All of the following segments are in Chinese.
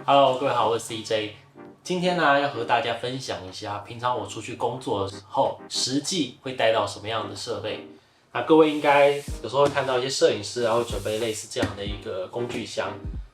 Hello， 各位好，我是 CJ。今天呢，要和大家分享一下，平常我出去工作的时候，实际会带到什么样的设备。那各位应该有时候会看到一些摄影师啊，会准备类似这样的一个工具箱。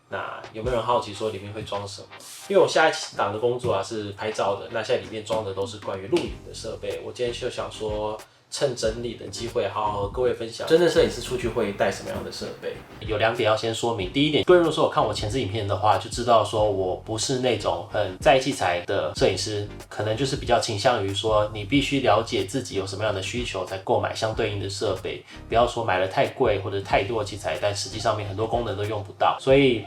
那有没有人好奇说里面会装什么？因为我下一档的工作啊是拍照的，那现在里面装的都是关于录影的设备。我今天就想说，趁整理的机会，好好和各位分享真正摄影师出去会带什么样的设备。有2点要先说明。第一点，各位如果说有看我前置影片的话，就知道说我不是那种很在意器材的摄影师，可能就是比较倾向于说，你必须了解自己有什么样的需求，才购买相对应的设备，不要说买了太贵或者太多的器材，但实际上面很多功能都用不到。所以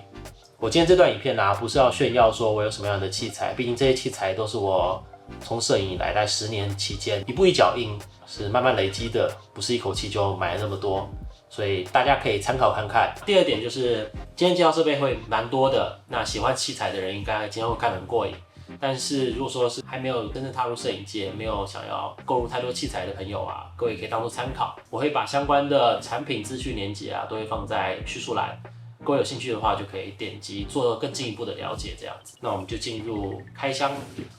我今天这段影片啊，不是要炫耀说我有什么样的器材，毕竟这些器材都是我从摄影以来，在10年期间一步一脚印，是慢慢累积的，不是一口气就买了那么多，所以大家可以参考看看。第二点就是今天介绍设备会蛮多的，那喜欢器材的人应该今天会看得很过瘾。但是如果说是还没有真正踏入摄影界，没有想要购入太多器材的朋友啊，各位可以当做参考。我会把相关的产品资讯连结啊，都会放在叙述栏。各位有兴趣的话，就可以点击做更进一步的了解，这样子。那我们就进入开箱。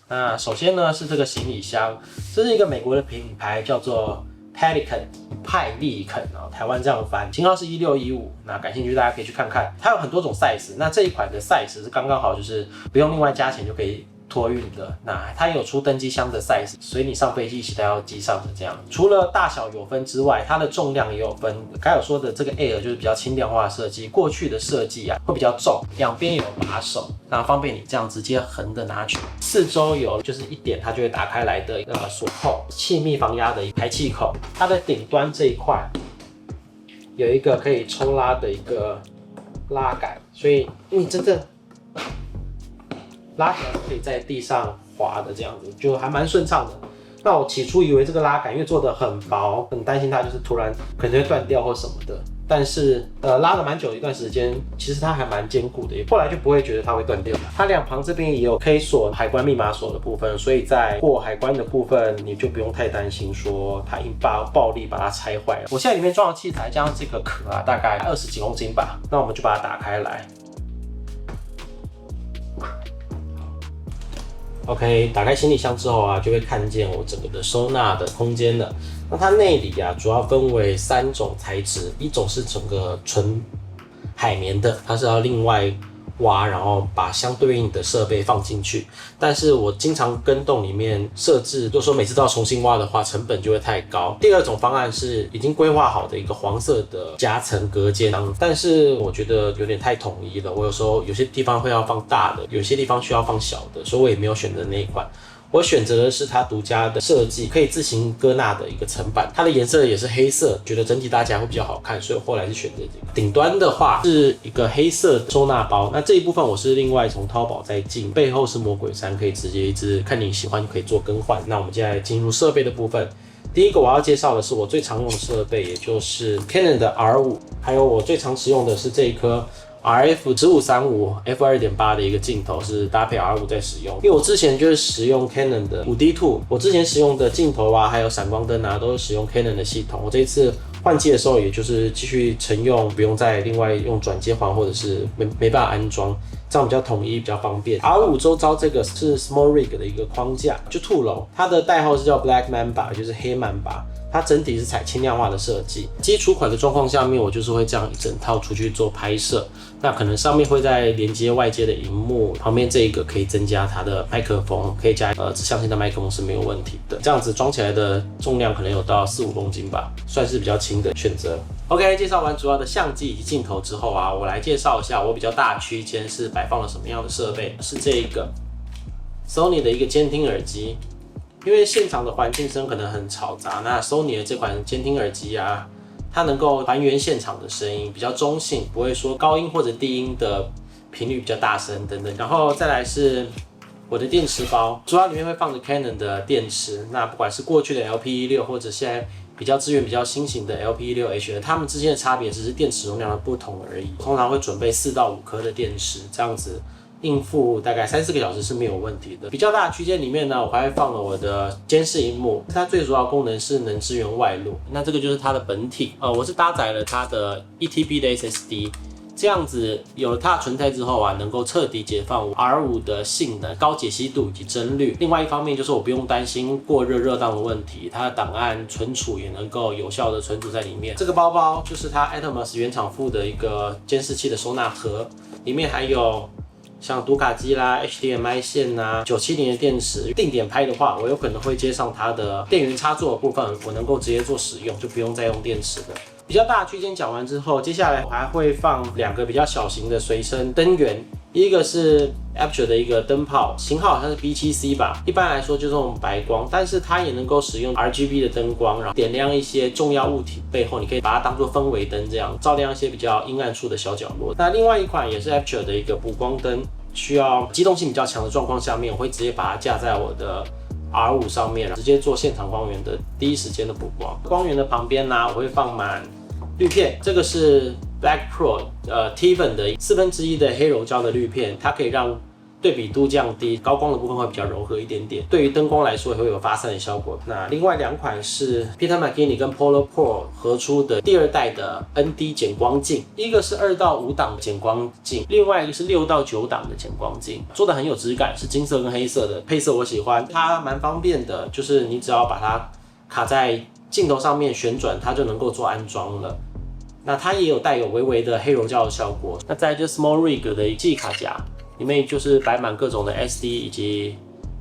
那首先呢是这个行李箱，这是一个美国的品牌，叫做 Pelican 派利肯啊，台湾这样翻，型号是1615。那感兴趣大家可以去看看，它有很多种 size。那这一款的 size 是刚刚好，就是不用另外加钱就可以托运的。那它也有出登机箱的 size， 随你上飞机一起带到机上的这样。除了大小有分之外，它的重量也有分。刚有说的这个 Air 就是比较轻量化的设计，过去的设计啊会比较重，两边有把手，那方便你这样直接横的拿取。四周有就是一点它就会打开来的锁扣，气密防压的排气口。它的顶端这一块有一个可以抽拉的一个拉杆，所以你真正拉起来可以在地上滑的这样子，就还蛮顺畅的。那我起初以为这个拉杆因为做的很薄，很担心它就是突然可能会断掉或什么的。但是拉了蛮久一段时间，其实它还蛮坚固的，后来就不会觉得它会断掉。它两旁这边也有可以锁海关密码锁的部分，所以在过海关的部分你就不用太担心说它因暴力把它拆坏了。我现在里面装的器材加上这个壳啊，大概20几公斤吧。那我们就把它打开来。OK， 打开行李箱之后啊，就会看见我整个的收纳的空间了。那它内里啊，主要分为3种材质，一种是整个纯海绵的，它是要另外挖，然后把相对应的设备放进去。但是我经常跟洞里面设置，如果说每次都要重新挖的话，成本就会太高。第二种方案是已经规划好的一个黄色的夹层隔间，但是我觉得有点太统一了。我有时候有些地方会要放大的，有些地方需要放小的，所以我也没有选择那一款。我选择的是它独家的设计，可以自行割纳的一个层板，它的颜色也是黑色，觉得整体搭起来会比较好看，所以我后来是选择这个。顶端的话是一个黑色的收纳包，那这一部分我是另外从淘宝再进，背后是魔鬼毡，可以直接一直看你喜欢就可以做更换。那我们接下来进入设备的部分。第一个我要介绍的是我最常用的设备，也就是 Canon 的 R5， 还有我最常使用的是这一颗RF1535 f2.8 的一个镜头，是搭配 R5 在使用。因为我之前就是使用 Canon 的 5D2， 我之前使用的镜头啊，还有闪光灯啊，都是使用 Canon 的系统。我这一次换机的时候，也就是继续承用，不用再另外用转接环或者是没办法安装，这样比较统一，比较方便。R5 周遭这个是 Small Rig 的一个框架，就兔笼，它的代号是叫 Black Mamba， 就是黑曼巴。它整体是采轻量化的设计，基础款的状况下面，我就是会这样一整套出去做拍摄。那可能上面会再连接外接的萤幕，旁边这一个可以增加它的麦克风，可以加指向性的麦克风是没有问题的。这样子装起来的重量可能有到4-5公斤吧，算是比较轻的选择。OK， 介绍完主要的相机以及镜头之后啊，我来介绍一下我比较大区间是摆放了什么样的设备，是这一个 Sony 的一个监听耳机。因为现场的环境声可能很嘈杂，那 Sony 的这款监听耳机啊，它能够还原现场的声音，比较中性，不会说高音或者低音的频率比较大声等等。然后再来是我的电池包，主要里面会放着 Canon 的电池，那不管是过去的 LP16 或者现在比较资源比较新型的 LP16H， 它们之间的差别只是电池容量的不同而已。通常会准备4到5颗的电池，这样子应付大概3-4个小时是没有问题的。比较大的区间里面呢，我还会放了我的监视萤幕，它最主要功能是能支援外录，那这个就是它的本体。我是搭载了它的1TB的 SSD，这样子有了它的存在之后啊，能够彻底解放 R5 的性能、高解析度以及帧率。另外一方面就是我不用担心过热档的问题，它的档案存储也能够有效的存储在里面。这个包包就是它 Atomos 原厂附的一个监视器的收纳盒，里面还有像读卡机啦、HDMI 线啊、970的电池。定点拍的话，我有可能会接上它的电源插座的部分，我能够直接做使用，就不用再用电池的。比较大的区间讲完之后，接下来我还会放2个比较小型的随身灯源。第一个是 Aputure 的一个灯泡，型号好像是 B7C 吧，一般来说就是这种白光，但是它也能够使用 RGB 的灯光，然后点亮一些重要物体背后，你可以把它当做氛围灯这样，照亮一些比较阴暗处的小角落。那另外一款也是 Aputure 的一个补光灯，需要机动性比较强的状况下面，我会直接把它架在我的R5上面，直接做现场光源的第一时间的补光。光源的旁边呢，我会放满滤片，这个是 Black Pro Tiffen 的1/4的黑柔胶的滤片，它可以让对比度降低，高光的部分会比较柔和一点点，对于灯光来说也会有发散的效果。那另外2款是 Peter McKinney 跟 Polar Pro 合出的第2代的 ND 减光镜，一个是2到5档的减光镜，另外一个是6到9档的减光镜，做的很有质感，是金色跟黑色的配色，我喜欢，它蛮方便的，就是你只要把它卡在镜头上面旋转，它就能够做安装了。那它也有带有微微的黑柔胶的效果。那再来就是 Small Rig 的记忆卡夹，里面就是摆满各种的 SD 以及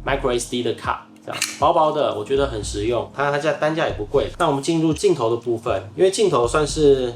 Micro SD 的卡，这样薄薄的，我觉得很实用。它单价也不贵。那我们进入镜头的部分，因为镜头算是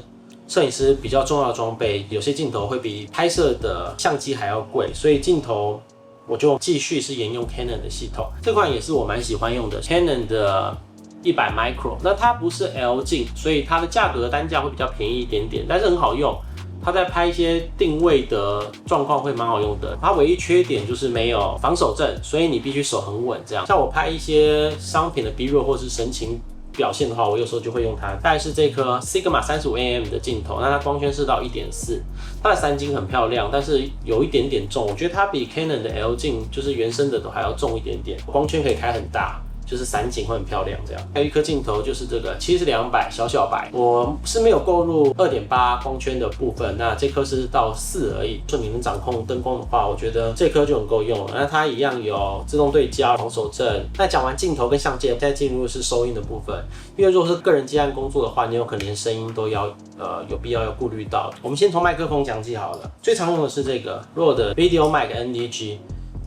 摄影师比较重要的装备，有些镜头会比拍摄的相机还要贵，所以镜头我就继续是沿用 Canon 的系统。这款也是我蛮喜欢用的 Canon 的100 micro， 那它不是 L 镜，所以它的价格单价会比较便宜一点点，但是很好用。它在拍一些定位的状况会蛮好用的。它唯一缺点就是没有防手震，所以你必须手很稳。这样，像我拍一些商品的 B-roll 或是神情表现的话，我有时候就会用它。再来是这颗 Sigma 35mm 的镜头，那它光圈是到 1.4， 它的3晶很漂亮，但是有一点点重，我觉得它比 Canon 的 L 镜就是原生的都还要重一点点，光圈可以开很大。就是散景会很漂亮这样。还有一颗镜头就是这个70-200小白，我是没有购入 2.8 光圈的部分，那这颗是到4而已。就你能掌控灯光的话，我觉得这颗就很够用了。那它一样有自动对焦、防手震。那讲完镜头跟相机，现在进入的是收音的部分。因为如果是个人接案工作的话，你有可能连声音都要有必要顾虑到。我们先从麦克风讲起好了。最常用的是这个 Rode VideoMic NDG。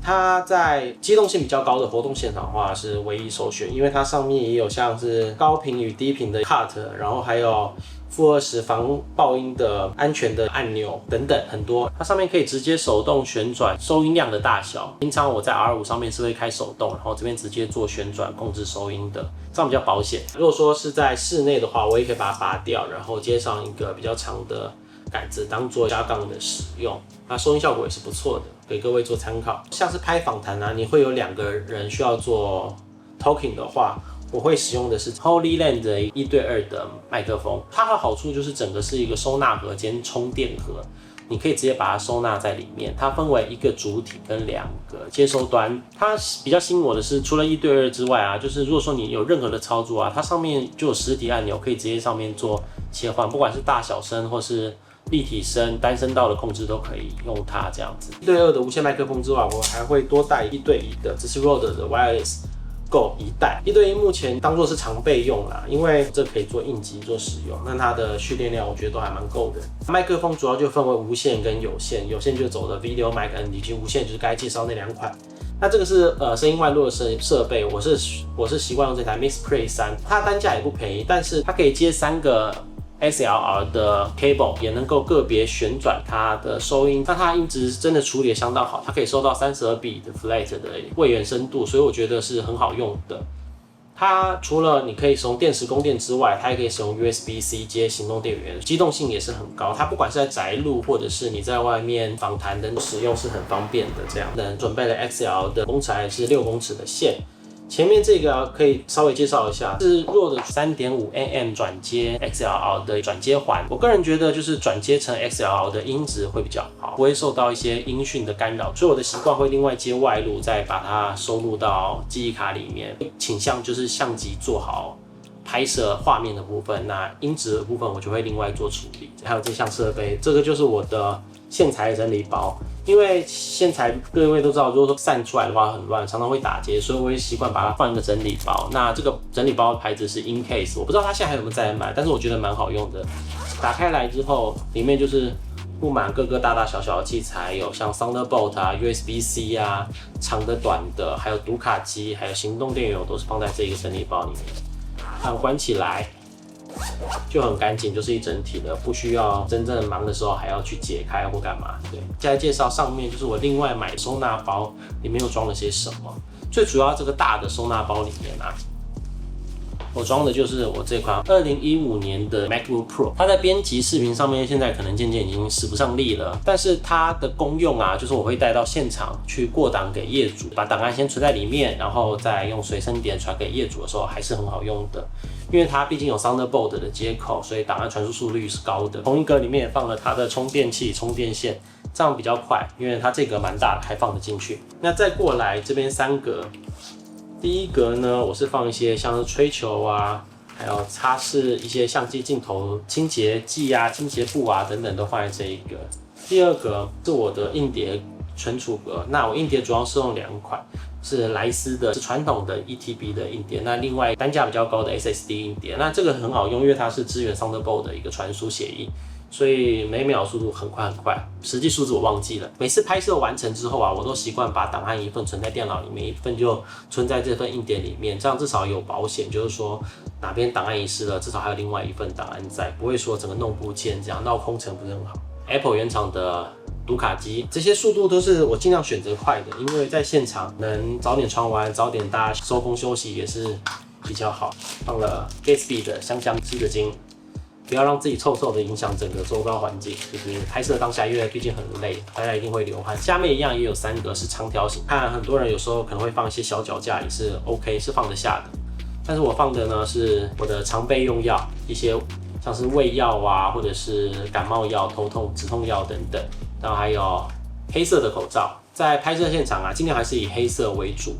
它在机动性比较高的活动现场的话是唯一首选，因为它上面也有像是高频与低频的 cut， 然后还有-20防爆音的安全的按钮等等很多。它上面可以直接手动旋转收音量的大小。平常我在 R5 上面是会开手动，然后这边直接做旋转控制收音的，这样比较保险。如果说是在室内的话，我也可以把它拔掉，然后接上一个比较长的杆子当做加杠的使用，那收音效果也是不错的，给各位做参考。像是拍访谈啊，你会有2个人需要做 talking 的话，我会使用的是 Holy Land 的1:2的麦克风。它的好处就是整个是一个收纳盒兼充电盒，你可以直接把它收纳在里面。它分为一个主体跟2个接收端。它比较吸引我的是，除了1:2之外啊，就是如果说你有任何的操作啊，它上面就有实体按钮，可以直接上面做切换，不管是大小声或是立体声、单声道的控制都可以用它这样子。1:2的无线麦克风之外，我还会多带1:1的，这是 Rode 的 Wireless Go 1带。1:1目前当做是常备用啦，因为这可以做应急做使用，那它的蓄电量我觉得都还蛮够的。麦克风主要就分为无线跟有线，有线就走的 VideoMic NDG， 无线就是该介绍那2款。那这个是声音外露的设备，我是习惯用这台 MixPlay 3，它单价也不便宜，但是它可以接3个XLR 的 cable， 也能够个别旋转它的收音，那它音质真的处理得相当好，它可以收到32 的 flat 的位元深度，所以我觉得是很好用的。它除了你可以使用电池供电之外，它也可以使用 USB-C 接行动电源，机动性也是很高。它不管是在宅路或者是你在外面访谈的使用是很方便的。这样，准备了 XLR 的公尺还是6公尺的线。前面这个可以稍微介绍一下，是Rode 3.5mm 转接 XLR 的转接环。我个人觉得就是转接成 XLR 的音质会比较好，不会受到一些音讯的干扰，所以我的习惯会另外接外录，再把它收录到记忆卡里面。倾向就是相机做好拍摄画面的部分，那音质的部分我就会另外做处理。还有这项设备，这个就是我的线材整理包。因为线材各位都知道，如果说散出来的话很乱，常常会打结，所以我会习惯把它放一个整理包。那这个整理包的牌子是 InCase， 我不知道它现在还有没有在卖，但是我觉得蛮好用的。打开来之后，里面就是布满各个大大小小的器材，有像 Thunderbolt 啊、USB-C 啊、长的、短的，还有读卡机，还有行动电源，都是放在这个整理包里面。它关起来就很干净，就是一整体的，不需要真正忙的时候还要去解开或干嘛。对，再来介绍上面就是我另外买收纳包，里面又装了些什么。最主要这个大的收纳包里面啊，我装的就是我这款2015年的 MacBook Pro， 它在编辑视频上面现在可能渐渐已经使不上力了，但是它的功用啊，就是我会带到现场去过档给业主，把档案先存在里面，然后再用随身碟传给业主的时候还是很好用的。因为它毕竟有 Thunderbolt 的接口，所以档案传输速率是高的。同一格里面也放了它的充电器、充电线，这样比较快，因为它这格蛮大的，还放得进去。那再过来这边3格。第一格呢，我是放一些像是吹球啊，还有擦拭一些相机镜头清洁剂啊、清洁布啊等等都放在这一格。第二格是我的硬碟存储格，那我硬碟主要是用2款，是莱斯的，是传统的 1TB 的硬碟，那另外单价比较高的 SSD 硬碟，那这个很好用，因为它是支援 Thunderbolt 的一个传输协议。所以每秒速度很快很快，实际数字我忘记了。每次拍摄完成之后啊，我都习惯把档案一份存在电脑里面，一份就存在这份硬碟里面，这样至少有保险，就是说哪边档案遗失了，至少还有另外一份档案在，不会说整个弄不见，这样闹空城不是很好。Apple 原厂的读卡机，这些速度都是我尽量选择快的，因为在现场能早点传完，早点大家收工休息也是比较好。放了 Gatsby 的香香湿的巾。不要让自己臭臭的影响整个周遭环境，就是拍摄当下，因为毕竟很累，大家一定会流汗。下面一样也有3格是长条形，看很多人有时候可能会放一些小脚架，也是 OK， 是放得下的。但是我放的呢是我的常备用药，一些像是胃药啊，或者是感冒药、头痛、止痛药等等，然后还有黑色的口罩。在拍摄现场啊，尽量还是以黑色为主。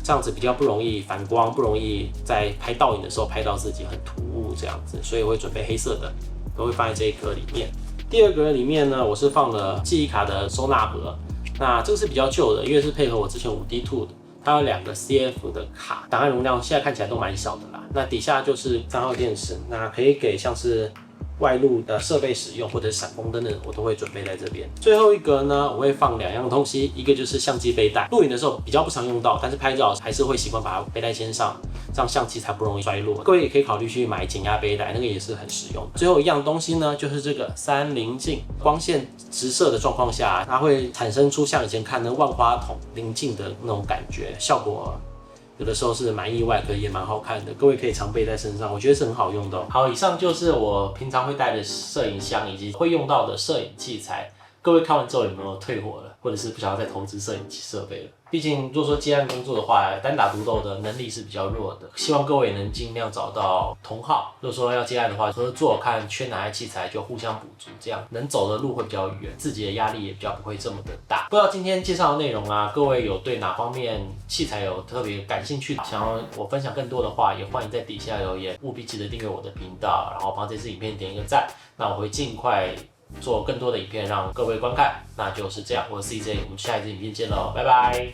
这样子比较不容易反光，不容易在拍倒影的时候拍到自己很突兀这样子，所以我会准备黑色的，都会放在这一格里面。第2格里面呢，我是放了记忆卡的收纳盒，那这个是比较旧的，因为是配合我之前5D2的，它有2个 CF 的卡，档案容量现在看起来都蛮小的啦。那底下就是3号电池，那可以给像是外露的设备使用，或者是闪光灯的，我都会准备在这边。最后一格呢，我会放2样东西，一个就是相机背带，录影的时候比较不常用到，但是拍照还是会习惯把它背在肩上，这样相机才不容易摔落。各位也可以考虑去买减压背带，那个也是很实用。最后一样东西呢，就是这个30镜，光线直射的状况下，它会产生出像以前看的万花筒临近的那种感觉，效果有的时候是蛮意外，可也蛮好看的。各位可以常备在身上，我觉得是很好用的。好，以上就是我平常会带的摄影箱以及会用到的摄影器材。各位看完之后有没有退火了，或者是不想要再投资摄影机设备了？毕竟如果说接案工作的话，单打独斗的能力是比较弱的。希望各位能尽量找到同好。如果说要接案的话，合作看缺哪些器材就互相补足，这样能走的路会比较远，自己的压力也比较不会这么的大。不知道今天介绍的内容啊，各位有对哪方面器材有特别感兴趣，想要我分享更多的话，也欢迎在底下留言，务必记得订阅我的频道，然后帮这支影片点一个赞。那我会尽快做更多的影片让各位观看。那就是这样，我是 CJ， 我们下一支影片见喽，拜拜。